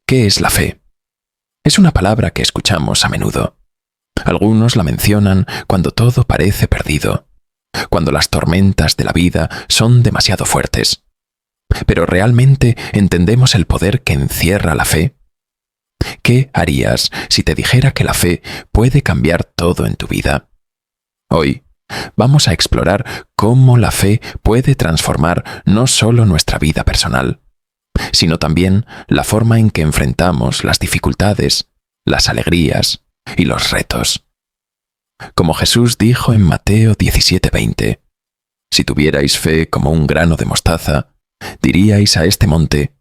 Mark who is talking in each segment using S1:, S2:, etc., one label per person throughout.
S1: ¿Qué es la fe? Es una palabra que escuchamos a menudo. Algunos la mencionan cuando todo parece perdido, cuando las tormentas de la vida son demasiado fuertes. ¿Pero realmente entendemos el poder que encierra la fe? ¿Qué harías si te dijera que la fe puede cambiar todo en tu vida? Hoy vamos a explorar cómo la fe puede transformar no solo nuestra vida personal, sino también la forma en que enfrentamos las dificultades, las alegrías y los retos. Como Jesús dijo en Mateo 17:20, si tuvierais fe como un grano de mostaza, diríais a este monte,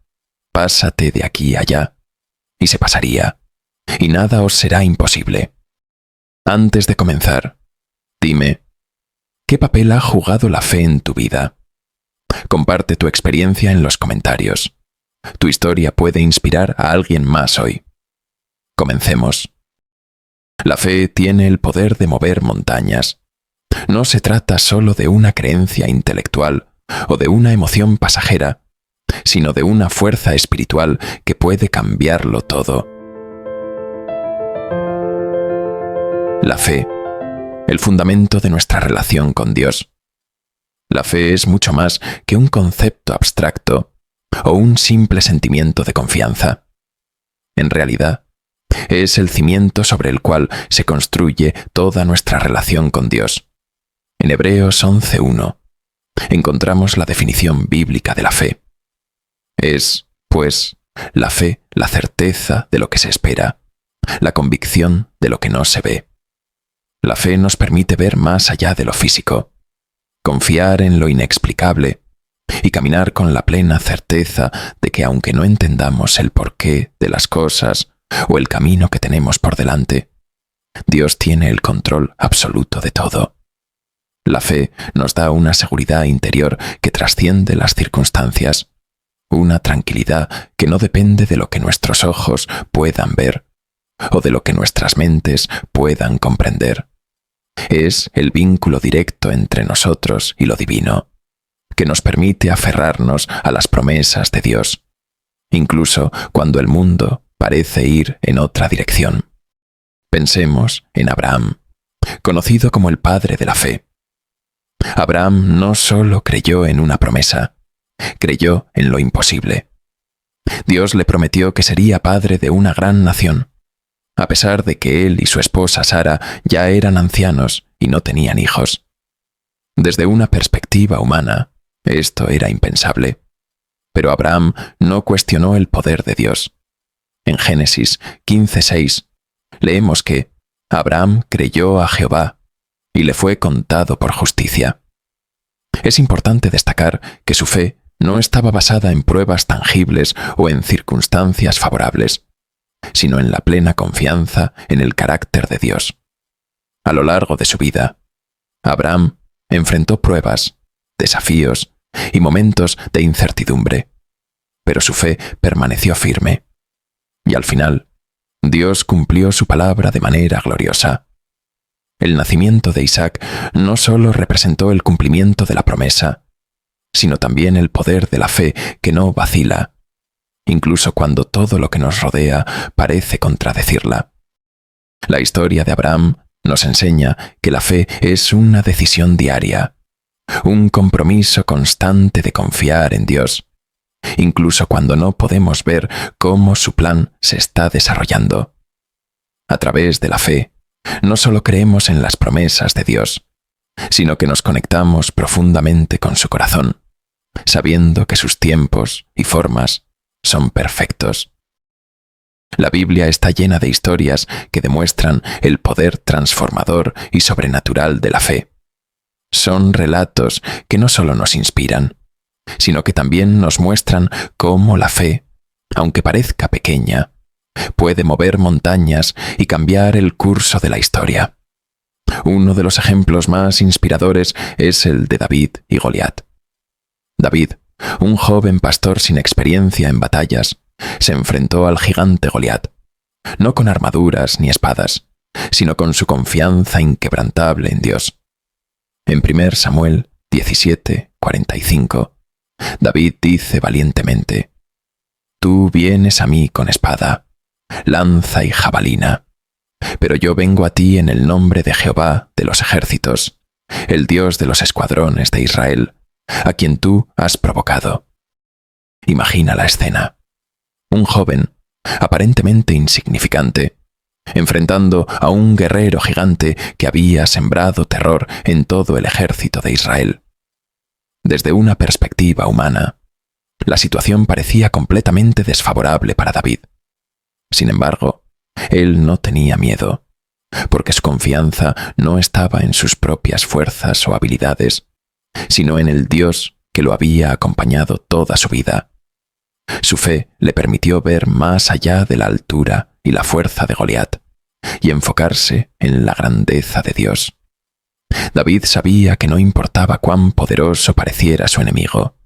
S1: pásate de aquí allá, y se pasaría, y nada os será imposible. Antes de comenzar, dime, ¿qué papel ha jugado la fe en tu vida? Comparte tu experiencia en los comentarios. Tu historia puede inspirar a alguien más hoy. Comencemos. La fe tiene el poder de mover montañas. No se trata solo de una creencia intelectual o de una emoción pasajera, sino de una fuerza espiritual que puede cambiarlo todo. La fe, el fundamento de nuestra relación con Dios. La fe es mucho más que un concepto abstracto o un simple sentimiento de confianza. En realidad, es el cimiento sobre el cual se construye toda nuestra relación con Dios. En Hebreos 11:1 encontramos la definición bíblica de la fe. Es, pues, la fe, la certeza de lo que se espera, la convicción de lo que no se ve. La fe nos permite ver más allá de lo físico, confiar en lo inexplicable y caminar con la plena certeza de que aunque no entendamos el porqué de las cosas o el camino que tenemos por delante, Dios tiene el control absoluto de todo. La fe nos da una seguridad interior que trasciende las circunstancias, una tranquilidad que no depende de lo que nuestros ojos puedan ver o de lo que nuestras mentes puedan comprender. Es el vínculo directo entre nosotros y lo divino, que nos permite aferrarnos a las promesas de Dios, incluso cuando el mundo parece ir en otra dirección. Pensemos en Abraham, conocido como el padre de la fe. Abraham no solo creyó en una promesa, creyó en lo imposible. Dios le prometió que sería padre de una gran nación, a pesar de que él y su esposa Sara ya eran ancianos y no tenían hijos. Desde una perspectiva humana, esto era impensable. Pero Abraham no cuestionó el poder de Dios. En Génesis 15:6 leemos que Abraham creyó a Jehová y le fue contado por justicia. Es importante destacar que su fe no estaba basada en pruebas tangibles o en circunstancias favorables, sino en la plena confianza en el carácter de Dios. A lo largo de su vida, Abraham enfrentó pruebas, desafíos y momentos de incertidumbre, pero su fe permaneció firme. Y al final, Dios cumplió su palabra de manera gloriosa. El nacimiento de Isaac no solo representó el cumplimiento de la promesa, sino también el poder de la fe que no vacila, incluso cuando todo lo que nos rodea parece contradecirla. La historia de Abraham nos enseña que la fe es una decisión diaria, un compromiso constante de confiar en Dios, incluso cuando no podemos ver cómo su plan se está desarrollando. A través de la fe, no solo creemos en las promesas de Dios, sino que nos conectamos profundamente con su corazón, sabiendo que sus tiempos y formas son perfectos. La Biblia está llena de historias que demuestran el poder transformador y sobrenatural de la fe. Son relatos que no solo nos inspiran, sino que también nos muestran cómo la fe, aunque parezca pequeña, puede mover montañas y cambiar el curso de la historia. Uno de los ejemplos más inspiradores es el de David y Goliat. David, un joven pastor sin experiencia en batallas, se enfrentó al gigante Goliat, no con armaduras ni espadas, sino con su confianza inquebrantable en Dios. En 1 Samuel 17:45, David dice valientemente: Tú vienes a mí con espada, lanza y jabalina, pero yo vengo a ti en el nombre de Jehová de los ejércitos, el Dios de los escuadrones de Israel, a quien tú has provocado. Imagina la escena. Un joven, aparentemente insignificante, enfrentando a un guerrero gigante que había sembrado terror en todo el ejército de Israel. Desde una perspectiva humana, la situación parecía completamente desfavorable para David. Sin embargo, él no tenía miedo, porque su confianza no estaba en sus propias fuerzas o habilidades, sino en el Dios que lo había acompañado toda su vida. Su fe le permitió ver más allá de la altura y la fuerza de Goliat, y enfocarse en la grandeza de Dios. David sabía que no importaba cuán poderoso pareciera su enemigo,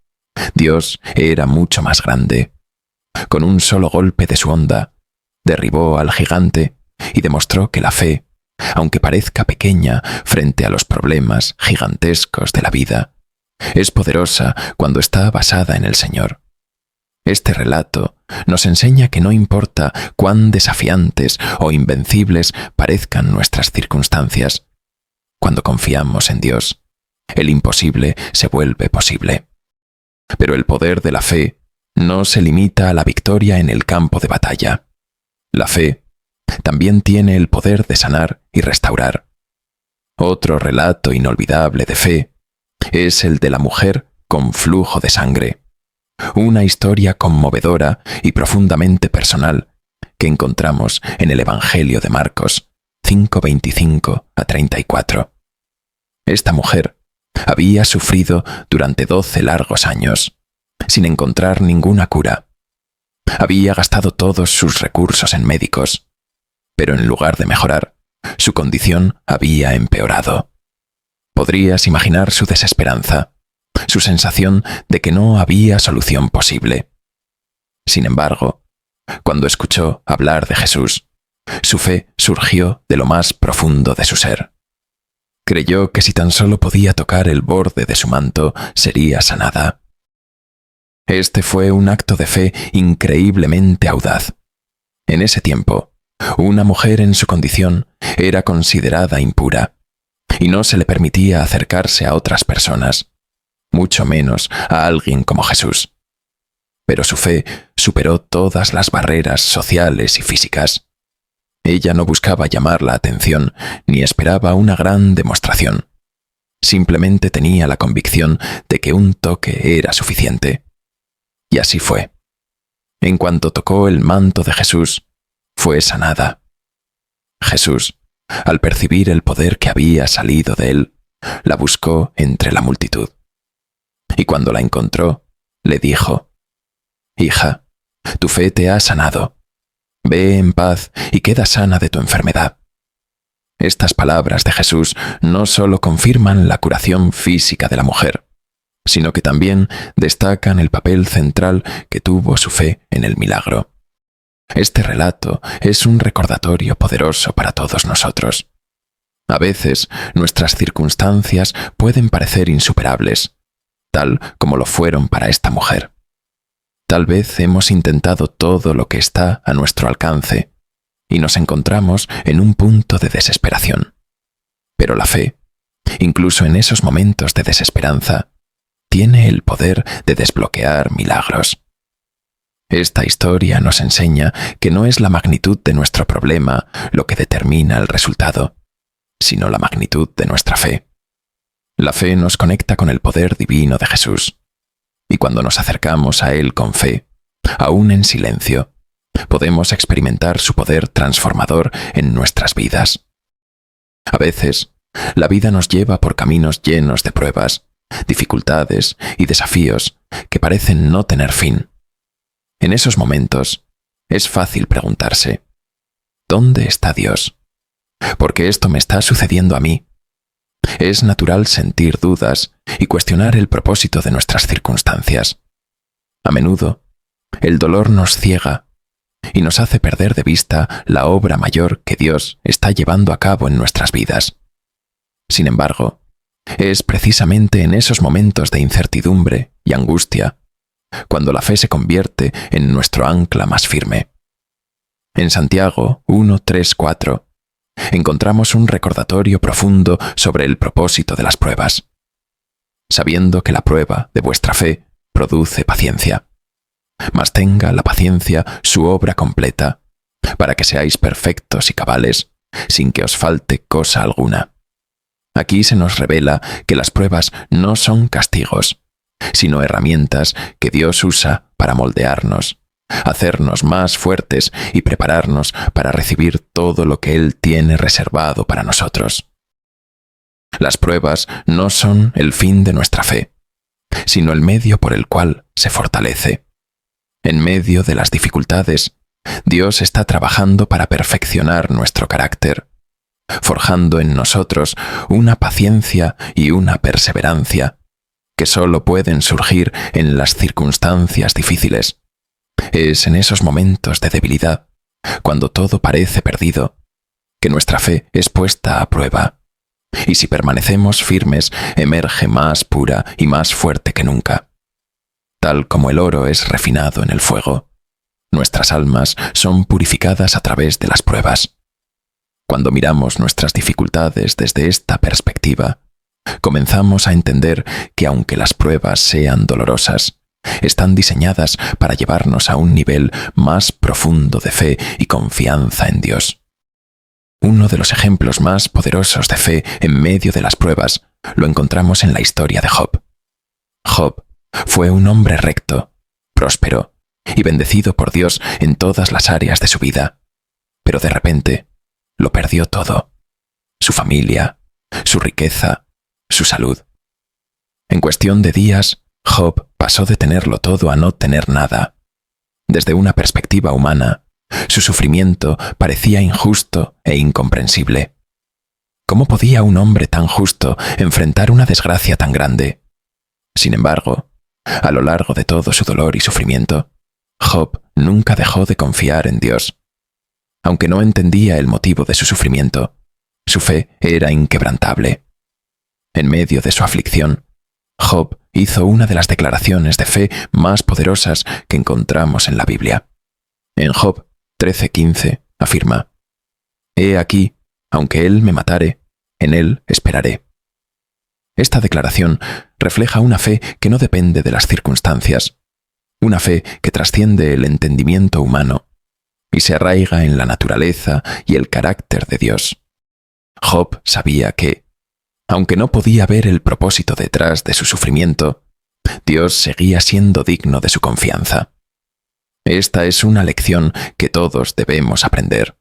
S1: Dios era mucho más grande. Con un solo golpe de su honda, derribó al gigante y demostró que la fe, aunque parezca pequeña frente a los problemas gigantescos de la vida, es poderosa cuando está basada en el Señor. Este relato nos enseña que no importa cuán desafiantes o invencibles parezcan nuestras circunstancias, cuando confiamos en Dios, el imposible se vuelve posible. Pero el poder de la fe no se limita a la victoria en el campo de batalla. La fe también tiene el poder de sanar y restaurar. Otro relato inolvidable de fe es el de la mujer con flujo de sangre, una historia conmovedora y profundamente personal que encontramos en el Evangelio de Marcos 5:25-34. Esta mujer había sufrido durante 12 largos años, sin encontrar ninguna cura. Había gastado todos sus recursos en médicos, pero en lugar de mejorar, su condición había empeorado. Podrías imaginar su desesperanza, su sensación de que no había solución posible. Sin embargo, cuando escuchó hablar de Jesús, su fe surgió de lo más profundo de su ser. Creyó que si tan solo podía tocar el borde de su manto, sería sanada. Este fue un acto de fe increíblemente audaz. En ese tiempo, una mujer en su condición era considerada impura, y no se le permitía acercarse a otras personas, mucho menos a alguien como Jesús. Pero su fe superó todas las barreras sociales y físicas. Ella no buscaba llamar la atención ni esperaba una gran demostración. Simplemente tenía la convicción de que un toque era suficiente. Y así fue. En cuanto tocó el manto de Jesús, fue sanada. Jesús, al percibir el poder que había salido de él, la buscó entre la multitud. Y cuando la encontró, le dijo: «Hija, tu fe te ha sanado. Ve en paz y queda sana de tu enfermedad». Estas palabras de Jesús no solo confirman la curación física de la mujer, sino que también destacan el papel central que tuvo su fe en el milagro. Este relato es un recordatorio poderoso para todos nosotros. A veces, nuestras circunstancias pueden parecer insuperables, tal como lo fueron para esta mujer. Tal vez hemos intentado todo lo que está a nuestro alcance y nos encontramos en un punto de desesperación. Pero la fe, incluso en esos momentos de desesperanza, tiene el poder de desbloquear milagros. Esta historia nos enseña que no es la magnitud de nuestro problema lo que determina el resultado, sino la magnitud de nuestra fe. La fe nos conecta con el poder divino de Jesús, y cuando nos acercamos a Él con fe, aún en silencio, podemos experimentar su poder transformador en nuestras vidas. A veces, la vida nos lleva por caminos llenos de pruebas, dificultades y desafíos que parecen no tener fin. En esos momentos, es fácil preguntarse: ¿dónde está Dios? ¿Por qué esto me está sucediendo a mí? Es natural sentir dudas y cuestionar el propósito de nuestras circunstancias. A menudo, el dolor nos ciega y nos hace perder de vista la obra mayor que Dios está llevando a cabo en nuestras vidas. Sin embargo, es precisamente en esos momentos de incertidumbre y angustia cuando la fe se convierte en nuestro ancla más firme. En Santiago 1, 3, 4 encontramos un recordatorio profundo sobre el propósito de las pruebas, sabiendo que la prueba de vuestra fe produce paciencia. Mas tenga la paciencia su obra completa, para que seáis perfectos y cabales, sin que os falte cosa alguna. Aquí se nos revela que las pruebas no son castigos, sino herramientas que Dios usa para moldearnos, hacernos más fuertes y prepararnos para recibir todo lo que Él tiene reservado para nosotros. Las pruebas no son el fin de nuestra fe, sino el medio por el cual se fortalece. En medio de las dificultades, Dios está trabajando para perfeccionar nuestro carácter, forjando en nosotros una paciencia y una perseverancia que solo pueden surgir en las circunstancias difíciles. Es en esos momentos de debilidad, cuando todo parece perdido, que nuestra fe es puesta a prueba, y si permanecemos firmes, emerge más pura y más fuerte que nunca. Tal como el oro es refinado en el fuego, nuestras almas son purificadas a través de las pruebas. Cuando miramos nuestras dificultades desde esta perspectiva, comenzamos a entender que aunque las pruebas sean dolorosas, están diseñadas para llevarnos a un nivel más profundo de fe y confianza en Dios. Uno de los ejemplos más poderosos de fe en medio de las pruebas lo encontramos en la historia de Job. Job fue un hombre recto, próspero y bendecido por Dios en todas las áreas de su vida, pero de repente lo perdió todo: su familia, su riqueza, su salud. En cuestión de días, Job pasó de tenerlo todo a no tener nada. Desde una perspectiva humana, su sufrimiento parecía injusto e incomprensible. ¿Cómo podía un hombre tan justo enfrentar una desgracia tan grande? Sin embargo, a lo largo de todo su dolor y sufrimiento, Job nunca dejó de confiar en Dios. Aunque no entendía el motivo de su sufrimiento, su fe era inquebrantable. En medio de su aflicción, Job hizo una de las declaraciones de fe más poderosas que encontramos en la Biblia. En Job 13:15 afirma: «He aquí, aunque él me matare, en él esperaré». Esta declaración refleja una fe que no depende de las circunstancias, una fe que trasciende el entendimiento humano y se arraiga en la naturaleza y el carácter de Dios. Job sabía que, aunque no podía ver el propósito detrás de su sufrimiento, Dios seguía siendo digno de su confianza. Esta es una lección que todos debemos aprender.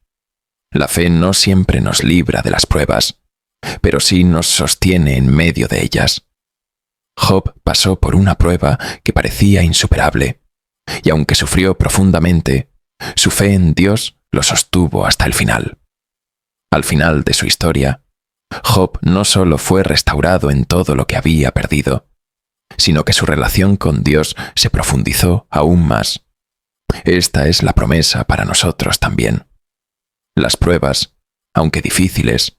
S1: La fe no siempre nos libra de las pruebas, pero sí nos sostiene en medio de ellas. Job pasó por una prueba que parecía insuperable, y aunque sufrió profundamente, su fe en Dios lo sostuvo hasta el final. Al final de su historia, Job no solo fue restaurado en todo lo que había perdido, sino que su relación con Dios se profundizó aún más. Esta es la promesa para nosotros también. Las pruebas, aunque difíciles,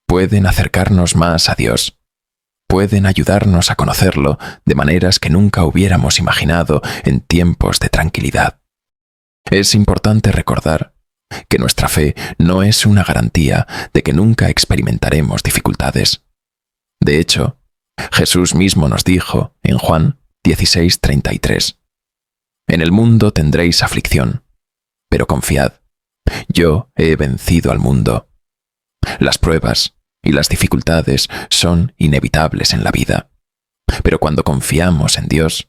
S1: pueden acercarnos más a Dios. Pueden ayudarnos a conocerlo de maneras que nunca hubiéramos imaginado en tiempos de tranquilidad. Es importante recordar que nuestra fe no es una garantía de que nunca experimentaremos dificultades. De hecho, Jesús mismo nos dijo en Juan 16:33: «En el mundo tendréis aflicción, pero confiad, yo he vencido al mundo». Las pruebas y las dificultades son inevitables en la vida, pero cuando confiamos en Dios,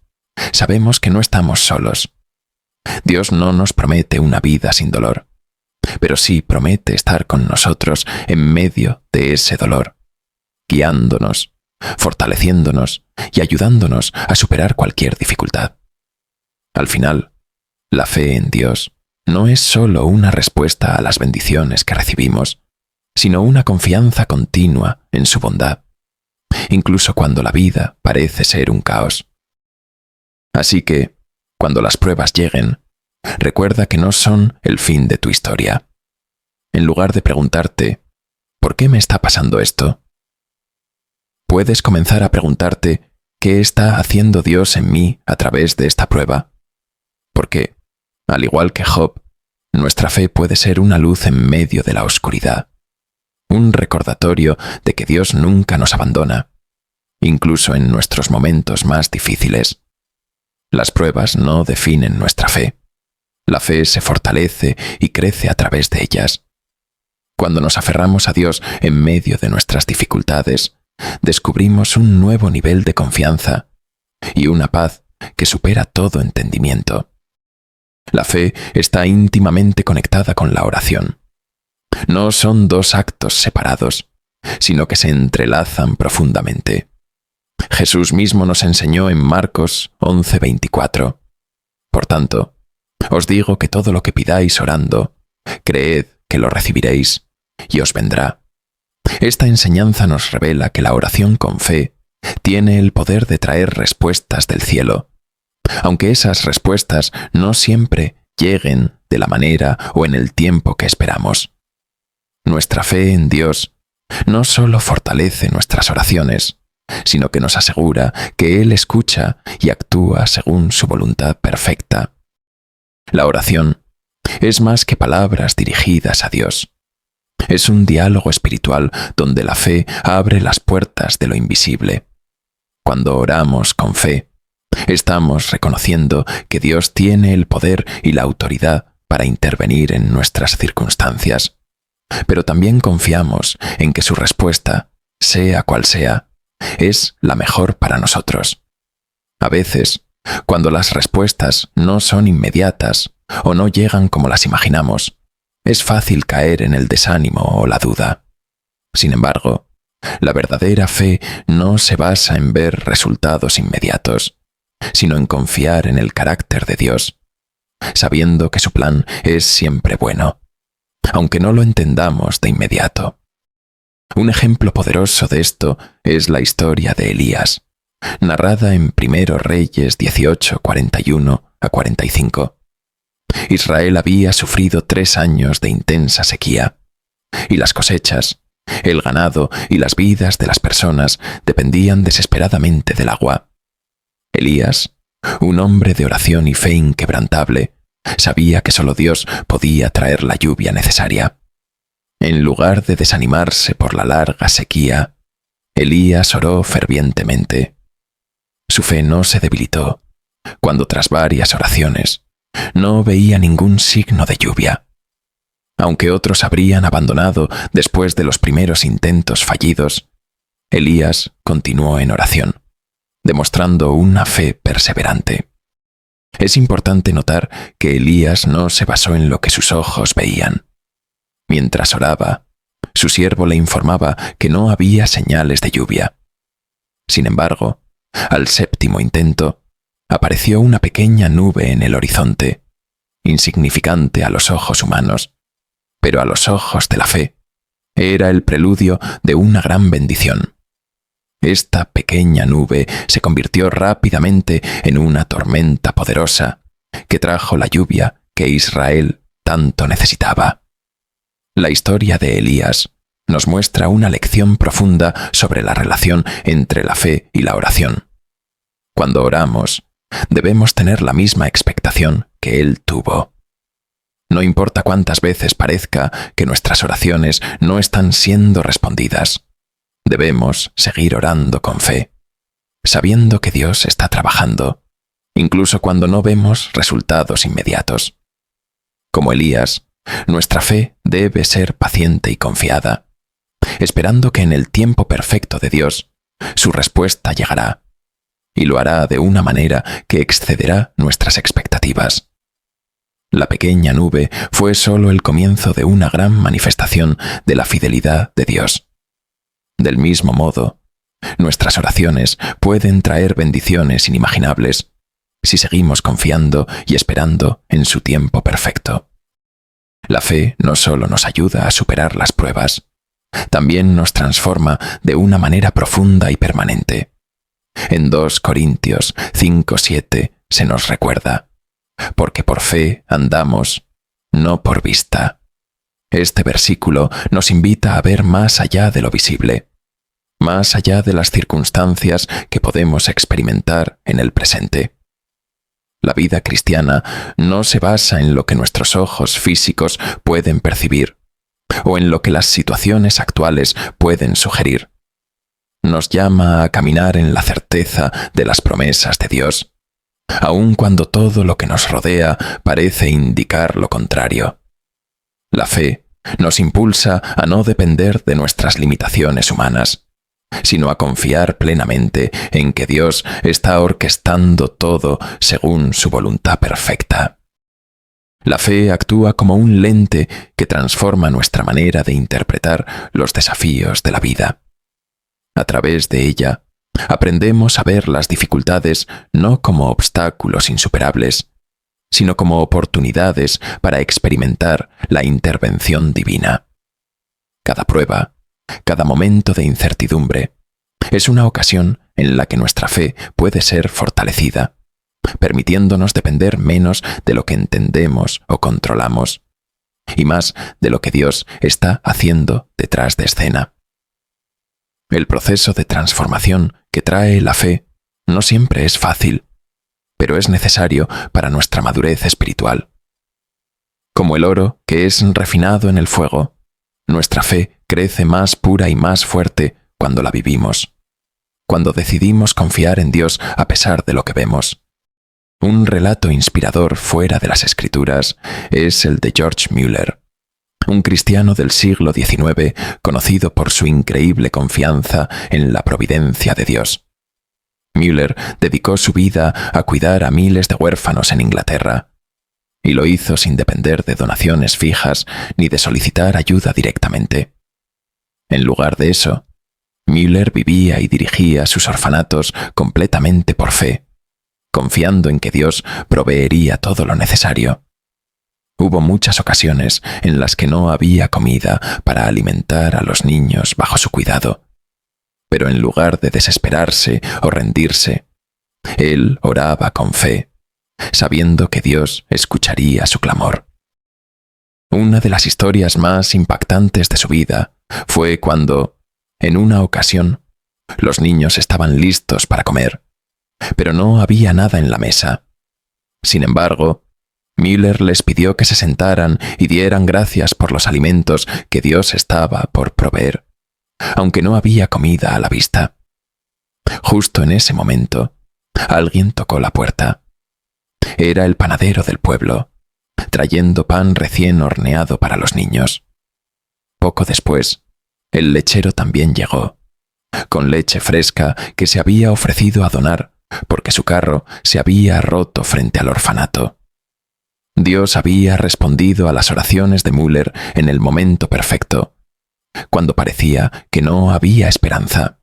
S1: sabemos que no estamos solos. Dios no nos promete una vida sin dolor, pero sí promete estar con nosotros en medio de ese dolor, guiándonos, fortaleciéndonos y ayudándonos a superar cualquier dificultad. Al final, la fe en Dios no es solo una respuesta a las bendiciones que recibimos, sino una confianza continua en su bondad, incluso cuando la vida parece ser un caos. Así que, cuando las pruebas lleguen, recuerda que no son el fin de tu historia. En lugar de preguntarte, ¿por qué me está pasando esto?, puedes comenzar a preguntarte, ¿qué está haciendo Dios en mí a través de esta prueba? Porque, al igual que Job, nuestra fe puede ser una luz en medio de la oscuridad, un recordatorio de que Dios nunca nos abandona, incluso en nuestros momentos más difíciles. Las pruebas no definen nuestra fe. La fe se fortalece y crece a través de ellas. Cuando nos aferramos a Dios en medio de nuestras dificultades, descubrimos un nuevo nivel de confianza y una paz que supera todo entendimiento. La fe está íntimamente conectada con la oración. No son dos actos separados, sino que se entrelazan profundamente. Jesús mismo nos enseñó en Marcos 11:24. Por tanto, os digo que todo lo que pidáis orando, creed que lo recibiréis y os vendrá. Esta enseñanza nos revela que la oración con fe tiene el poder de traer respuestas del cielo, aunque esas respuestas no siempre lleguen de la manera o en el tiempo que esperamos. Nuestra fe en Dios no solo fortalece nuestras oraciones, sino que nos asegura que Él escucha y actúa según su voluntad perfecta. La oración es más que palabras dirigidas a Dios. Es un diálogo espiritual donde la fe abre las puertas de lo invisible. Cuando oramos con fe, estamos reconociendo que Dios tiene el poder y la autoridad para intervenir en nuestras circunstancias, pero también confiamos en que su respuesta, sea cual sea, es la mejor para nosotros. A veces, cuando las respuestas no son inmediatas o no llegan como las imaginamos, es fácil caer en el desánimo o la duda. Sin embargo, la verdadera fe no se basa en ver resultados inmediatos, sino en confiar en el carácter de Dios, sabiendo que su plan es siempre bueno, aunque no lo entendamos de inmediato. Un ejemplo poderoso de esto es la historia de Elías, narrada en 1 Reyes 18, 41 a 45. Israel había sufrido 3 años de intensa sequía, y las cosechas, el ganado y las vidas de las personas dependían desesperadamente del agua. Elías, un hombre de oración y fe inquebrantable, sabía que solo Dios podía traer la lluvia necesaria. En lugar de desanimarse por la larga sequía, Elías oró fervientemente. Su fe no se debilitó cuando tras varias oraciones no veía ningún signo de lluvia. Aunque otros habrían abandonado después de los primeros intentos fallidos, Elías continuó en oración, demostrando una fe perseverante. Es importante notar que Elías no se basó en lo que sus ojos veían. Mientras oraba, su siervo le informaba que no había señales de lluvia. Sin embargo, al 7º intento, apareció una pequeña nube en el horizonte, insignificante a los ojos humanos, pero a los ojos de la fe, era el preludio de una gran bendición. Esta pequeña nube se convirtió rápidamente en una tormenta poderosa que trajo la lluvia que Israel tanto necesitaba. La historia de Elías nos muestra una lección profunda sobre la relación entre la fe y la oración. Cuando oramos, debemos tener la misma expectación que él tuvo. No importa cuántas veces parezca que nuestras oraciones no están siendo respondidas, debemos seguir orando con fe, sabiendo que Dios está trabajando, incluso cuando no vemos resultados inmediatos. Como Elías, nuestra fe debe ser paciente y confiada, esperando que en el tiempo perfecto de Dios, su respuesta llegará, y lo hará de una manera que excederá nuestras expectativas. La pequeña nube fue solo el comienzo de una gran manifestación de la fidelidad de Dios. Del mismo modo, nuestras oraciones pueden traer bendiciones inimaginables si seguimos confiando y esperando en su tiempo perfecto. La fe no solo nos ayuda a superar las pruebas, también nos transforma de una manera profunda y permanente. En 2 Corintios 5:7 se nos recuerda: porque por fe andamos, no por vista. Este versículo nos invita a ver más allá de lo visible. más allá de las circunstancias que podemos experimentar en el presente. La vida cristiana no se basa en lo que nuestros ojos físicos pueden percibir o en lo que las situaciones actuales pueden sugerir. Nos llama a caminar en la certeza de las promesas de Dios, aun cuando todo lo que nos rodea parece indicar lo contrario. La fe nos impulsa a no depender de nuestras limitaciones humanas, sino a confiar plenamente en que Dios está orquestando todo según su voluntad perfecta. La fe actúa como un lente que transforma nuestra manera de interpretar los desafíos de la vida. A través de ella, aprendemos a ver las dificultades no como obstáculos insuperables, sino como oportunidades para experimentar la intervención divina. Cada prueba, cada momento de incertidumbre, es una ocasión en la que nuestra fe puede ser fortalecida, permitiéndonos depender menos de lo que entendemos o controlamos, y más de lo que Dios está haciendo detrás de escena. El proceso de transformación que trae la fe no siempre es fácil, pero es necesario para nuestra madurez espiritual. Como el oro que es refinado en el fuego, nuestra fe crece más pura y más fuerte cuando la vivimos, cuando decidimos confiar en Dios a pesar de lo que vemos. Un relato inspirador fuera de las Escrituras es el de George Mueller, un cristiano del siglo XIX conocido por su increíble confianza en la providencia de Dios. Mueller dedicó su vida a cuidar a miles de huérfanos en Inglaterra, y lo hizo sin depender de donaciones fijas ni de solicitar ayuda directamente. En lugar de eso, Mueller vivía y dirigía sus orfanatos completamente por fe, confiando en que Dios proveería todo lo necesario. Hubo muchas ocasiones en las que no había comida para alimentar a los niños bajo su cuidado, pero en lugar de desesperarse o rendirse, él oraba con fe, sabiendo que Dios escucharía su clamor. Una de las historias más impactantes de su vida fue cuando, en una ocasión, los niños estaban listos para comer, pero no había nada en la mesa. Sin embargo, Mueller les pidió que se sentaran y dieran gracias por los alimentos que Dios estaba por proveer, aunque no había comida a la vista. Justo en ese momento, alguien tocó la puerta. Era el panadero del pueblo, trayendo pan recién horneado para los niños. Poco después, el lechero también llegó, con leche fresca que se había ofrecido a donar porque su carro se había roto frente al orfanato. Dios había respondido a las oraciones de Mueller en el momento perfecto, cuando parecía que no había esperanza.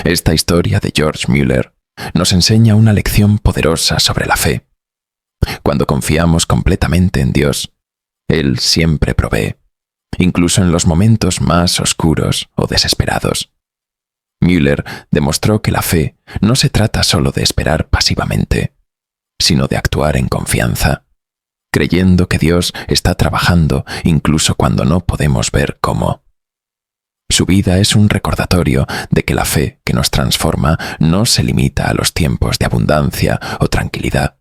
S1: Esta historia de George Mueller nos enseña una lección poderosa sobre la fe. Cuando confiamos completamente en Dios, Él siempre provee, incluso en los momentos más oscuros o desesperados. Mueller demostró que la fe no se trata solo de esperar pasivamente, sino de actuar en confianza, creyendo que Dios está trabajando incluso cuando no podemos ver cómo. Su vida es un recordatorio de que la fe que nos transforma no se limita a los tiempos de abundancia o tranquilidad,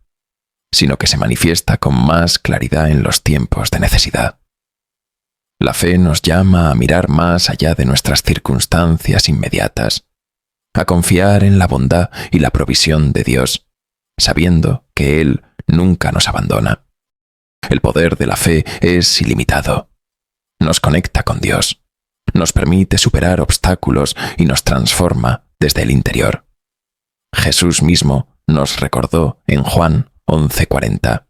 S1: sino que se manifiesta con más claridad en los tiempos de necesidad. La fe nos llama a mirar más allá de nuestras circunstancias inmediatas, a confiar en la bondad y la provisión de Dios, sabiendo que Él nunca nos abandona. El poder de la fe es ilimitado. Nos conecta con Dios, nos permite superar obstáculos y nos transforma desde el interior. Jesús mismo nos recordó en Juan 11:40.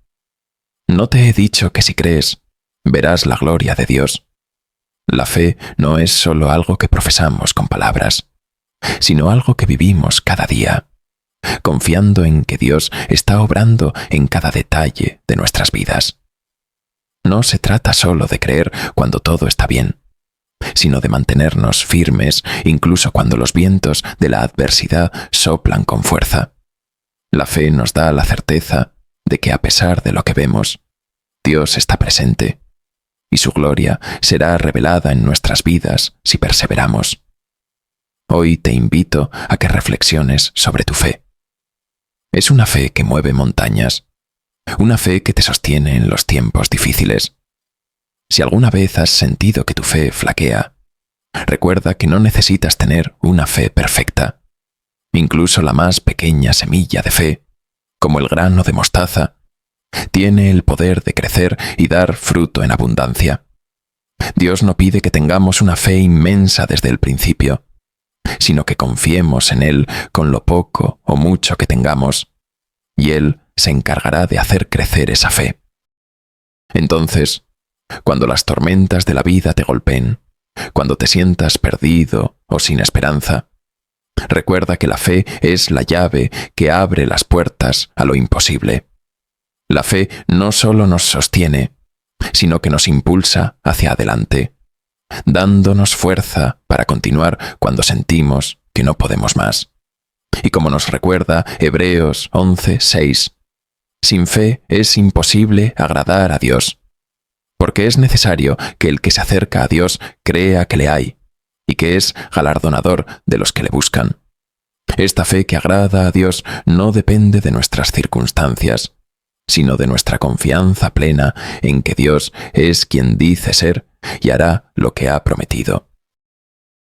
S1: No te he dicho que si crees, verás la gloria de Dios. La fe no es solo algo que profesamos con palabras, sino algo que vivimos cada día, confiando en que Dios está obrando en cada detalle de nuestras vidas. No se trata solo de creer cuando todo está bien, sino de mantenernos firmes incluso cuando los vientos de la adversidad soplan con fuerza. La fe nos da la certeza de que a pesar de lo que vemos, Dios está presente, y su gloria será revelada en nuestras vidas si perseveramos. hoy te invito a que reflexiones sobre tu fe. Es una fe que mueve montañas, una fe que te sostiene en los tiempos difíciles. Si alguna vez has sentido que tu fe flaquea, recuerda que no necesitas tener una fe perfecta. Incluso la más pequeña semilla de fe, como el grano de mostaza, tiene el poder de crecer y dar fruto en abundancia. Dios no pide que tengamos una fe inmensa desde el principio, sino que confiemos en Él con lo poco o mucho que tengamos, y Él se encargará de hacer crecer esa fe. Entonces, cuando las tormentas de la vida te golpeen, cuando te sientas perdido o sin esperanza, recuerda que la fe es la llave que abre las puertas a lo imposible. La fe no solo nos sostiene, sino que nos impulsa hacia adelante, dándonos fuerza para continuar cuando sentimos que no podemos más. Y como nos recuerda Hebreos 11:6, sin fe es imposible agradar a Dios, porque es necesario que el que se acerca a Dios crea que le hay, y que es galardonador de los que le buscan. Esta fe que agrada a Dios no depende de nuestras circunstancias, sino de nuestra confianza plena en que Dios es quien dice ser y hará lo que ha prometido.